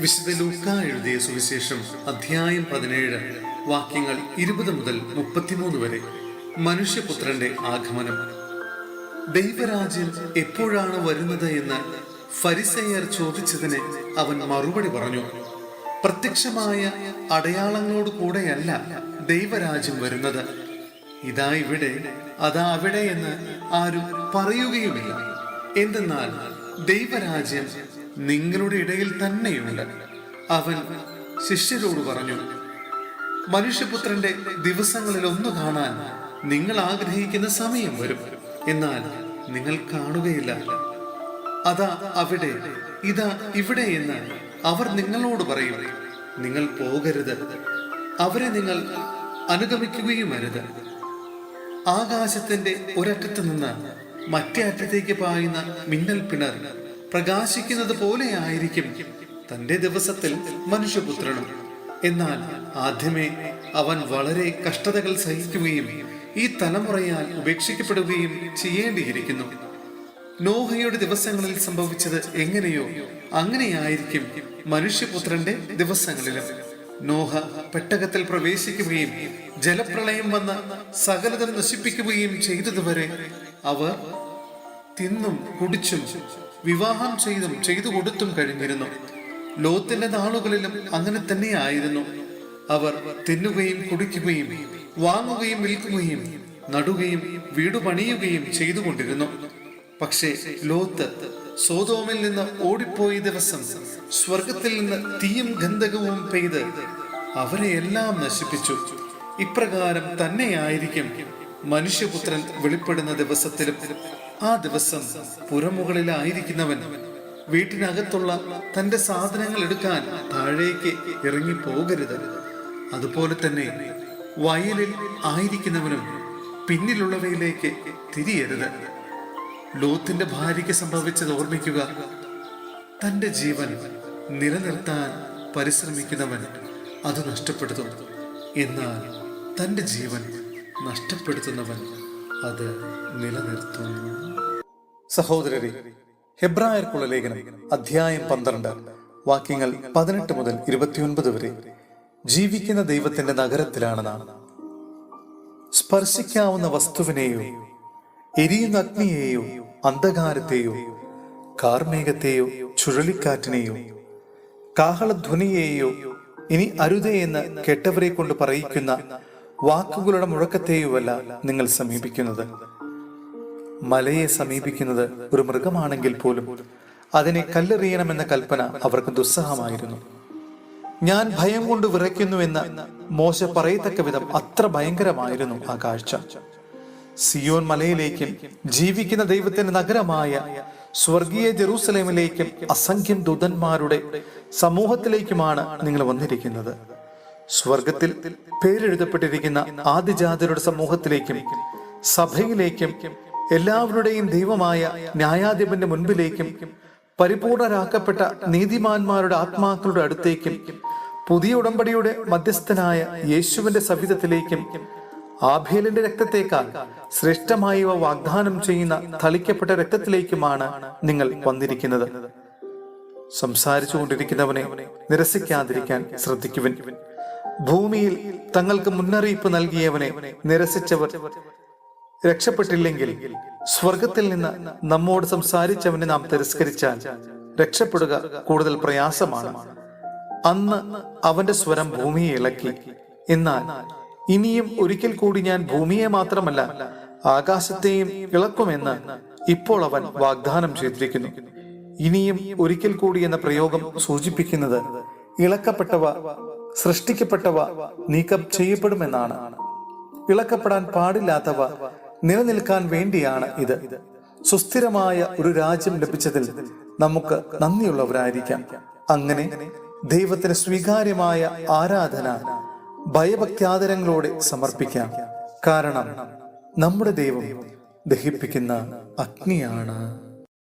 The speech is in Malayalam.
വിശുദ്ധ ലൂക്കാ എഴുതിയ സുവിശേഷം അധ്യായം 17 വാക്യങ്ങൾ 20 മുതൽ 33 വരെ. മനുഷ്യപുത്രന്റെ ആഗമനം. ദൈവരാജ്യം എപ്പോഴാണ് വരുന്നത് എന്ന് ഫരിസേയർ ചോദിച്ചതിന് അവൻ മറുപടി പറഞ്ഞു, പ്രത്യക്ഷമായ അടയാളങ്ങളോട് കൂടെയല്ല ദൈവരാജ്യം വരുന്നത്. ഇതാ ഇവിടെ, അതാ അവിടെ എന്ന് ആരും പറയുകയുമില്ല. എന്തെന്നാൽ ദൈവരാജ്യം നിങ്ങളുടെ ഇടയിൽ തന്നെയുണ്ട്. അവൻ ശിഷ്യരോട് പറഞ്ഞു, മനുഷ്യപുത്രന്റെ ദിവസങ്ങളിൽ ഒന്ന് കാണാൻ നിങ്ങൾ ആഗ്രഹിക്കുന്ന സമയം വരും, എന്നാൽ നിങ്ങൾ കാണുകയില്ല. അതാ അവിടെ, ഇതാ ഇവിടെ എന്ന് അവർ നിങ്ങളോട് പറയും. നിങ്ങൾ പോകരുത്, അവരെ നിങ്ങൾ അനുഗമിക്കുകയുമരുത്. ആകാശത്തിന്റെ ഒരറ്റത്ത് നിന്ന് മറ്റേ അറ്റത്തേക്ക് പായുന്ന മിന്നൽ പിണർ പ്രകാശിക്കുന്നത് പോലെ ആയിരിക്കും തന്റെ ദിവസത്തിൽ മനുഷ്യപുത്രനും. എന്നാൽ ആദ്യമേ അവൻ വളരെ കഷ്ടതകൾ സഹിക്കുകയും ഈ തലമുറയാൽ ഉപേക്ഷിക്കപ്പെടുകയും ചെയ്യേണ്ടിയിരിക്കുന്നു. നോഹയുടെ ദിവസങ്ങളിൽ സംഭവിച്ചത് എങ്ങനെയോ അങ്ങനെയായിരിക്കും മനുഷ്യപുത്രന്റെ ദിവസങ്ങളിലും. നോഹ പെട്ടകത്തിൽ പ്രവേശിക്കുകയും ജലപ്രളയം വന്ന് സകലതും നശിപ്പിക്കുകയും ചെയ്തതുവരെ അവർ തിന്നും കുടിച്ചും വിവാഹം ചെയ്തു കൊടുത്തും കഴിഞ്ഞിരുന്നു. ലോത്തിന്റെ നാളുകളിലും അങ്ങനെ തന്നെയായിരുന്നു. അവർ തിന്നുകയും കുടിക്കുകയും വാങ്ങുകയും വിൽക്കുകയും നടുകയും വീട് പണിയുകയും ചെയ്തുകൊണ്ടിരുന്നു. പക്ഷേ ലോത്ത് സോദോമിൽ നിന്ന് ഓടിപ്പോയ ദിവസം സ്വർഗത്തിൽ നിന്ന് തീയും ഗന്ധകവും പെയ്ത് അവരെ എല്ലാം നശിപ്പിച്ചു. ഇപ്രകാരം തന്നെയായിരിക്കും മനുഷ്യപുത്രൻ വെളിപ്പെടുന്ന ദിവസത്തിലും. ആ ദിവസം പുറമുകളിലായിരിക്കുന്നവൻ വീട്ടിനകത്തുള്ള തന്റെ സാധനങ്ങൾ എടുക്കാൻ താഴേക്ക് ഇറങ്ങി പോകരുത്. അതുപോലെ തന്നെ വയലിൽ ആയിരിക്കുന്നവനും പിന്നിലുള്ളവയിലേക്ക് തിരിയരുത്. ലോത്തിന്റെ ഭാര്യയ്ക്ക് സംഭവിച്ചത് ഓർമ്മിക്കുക. തന്റെ ജീവൻ നിലനിർത്താൻ പരിശ്രമിക്കുന്നവൻ അത് നഷ്ടപ്പെടുത്തും, എന്നാൽ തന്റെ ജീവൻ നഷ്ടപ്പെടുത്തുന്നവൻ അത് നിലനിർത്തും. സഹോദരരെ, ഹെബ്രായർക്കുള്ള ലേഖനം അധ്യായം 12 വാക്യങ്ങൾ 18 മുതൽ 29 വരെ. ജീവിക്കുന്ന ദൈവത്തിന്റെ നഗരത്തിലാണ് നാം. സ്പർശിക്കാവുന്ന വസ്തുവിനെയോ എരിയുന്ന അഗ്നിയെയോ അന്ധകാരത്തെയോ കാർമേഘത്തെയോ ചുഴലിക്കാറ്റിനെയോ കാഹളധ്വനിയെയോ ഇനി അരുതേ എന്ന് കെട്ടവരെ കൊണ്ട് പറയിക്കുന്ന വാക്കുകളുടെ മുഴക്കത്തെയുമല്ല നിങ്ങൾ സമീപിക്കുന്നത്. മലയെ സമീപിക്കുന്നത് ഒരു മൃഗമാണെങ്കിൽ പോലും അതിനെ കല്ലെറിയണമെന്ന കൽപ്പന അവർക്ക് ദുസ്സഹമായിരുന്നു. ഞാൻ ഭയം കൊണ്ട് വിറയ്ക്കുന്നുവെന്ന് മോശ പറയത്തക്ക വിധം അത്ര ഭയങ്കരമായിരുന്നു ആ കാഴ്ച. സിയോൻ മലയിലേക്കും ജീവിക്കുന്ന ദൈവത്തിന്റെ നഗരമായ സ്വർഗീയ ജെറൂസലേമിലേക്കും അസംഖ്യം ദൂതന്മാരുടെ സമൂഹത്തിലേക്കുമാണ് നിങ്ങൾ വന്നിരിക്കുന്നത്. സ്വർഗത്തിൽ പേരെഴുതപ്പെട്ടിരിക്കുന്ന ആദിജാതരുടെ സമൂഹത്തിലേക്കും സഭയിലേക്കും എല്ലാവരുടെയും ദൈവമായ ന്യായാധിപന്റെ മുൻപിലേക്കും പരിപൂർണരാക്കപ്പെട്ട നീതിമാന്മാരുടെ ആത്മാക്കളുടെ അടുത്തേക്കും പുതിയ ഉടമ്പടിയുടെ മധ്യസ്ഥനായ യേശുവിന്റെ സവിധത്തിലേക്കും ആബേലിന്റെ രക്തത്തേക്കാൾ ശ്രേഷ്ഠമായവ വാഗ്ദാനം ചെയ്യുന്ന തളിക്കപ്പെട്ട രക്തത്തിലേക്കുമാണ് നിങ്ങൾ വന്നിരിക്കുന്നത്. സംസാരിച്ചു കൊണ്ടിരിക്കുന്നവനെ നിരസിക്കാതിരിക്കാൻ ശ്രദ്ധിക്കുവിൻ. ഭൂമിയിൽ തങ്ങൾക്ക് മുന്നറിയിപ്പ് നൽകിയവനെ നിരസിച്ചവർ രക്ഷപ്പെട്ടില്ലെങ്കിൽ സ്വർഗത്തിൽ നിന്ന് നമ്മോട് സംസാരിച്ചവനെ നാം തിരസ്കരിച്ചാൽ രക്ഷപ്പെടുക കൂടുതൽ പ്രയാസമാണ്. അന്ന് അവന്റെ സ്വരം ഭൂമിയെ ഇളക്കി. എന്നാൽ ഇനിയും ഒരിക്കൽ കൂടി ഞാൻ ഭൂമിയെ മാത്രമല്ല ആകാശത്തെയും ഇളക്കുമെന്ന് ഇപ്പോൾ അവൻ വാഗ്ദാനം ചെയ്തിരിക്കുന്നു. ഇനിയും ഒരിക്കൽ കൂടി എന്ന പ്രയോഗം സൂചിപ്പിക്കുന്നത് ഇളക്കപ്പെട്ടവ, സൃഷ്ടിക്കപ്പെട്ടവ നീക്കം ചെയ്യപ്പെടുമെന്നാണ്. ഇളക്കപ്പെടാൻ പാടില്ലാത്തവ നിലനിൽക്കാൻ വേണ്ടിയാണ് ഇത്. സുസ്ഥിരമായ ഒരു രാജ്യം ലഭിച്ചതിൽ നമുക്ക് നന്ദിയുള്ളവരായിരിക്കാം. അങ്ങനെ ദൈവത്തിന് സ്വീകാര്യമായ ആരാധന ഭയഭക്ത്യാദരങ്ങളോടെ സമർപ്പിക്കാം. കാരണം നമ്മുടെ ദൈവം ദഹിപ്പിക്കുന്ന അഗ്നിയാണ്.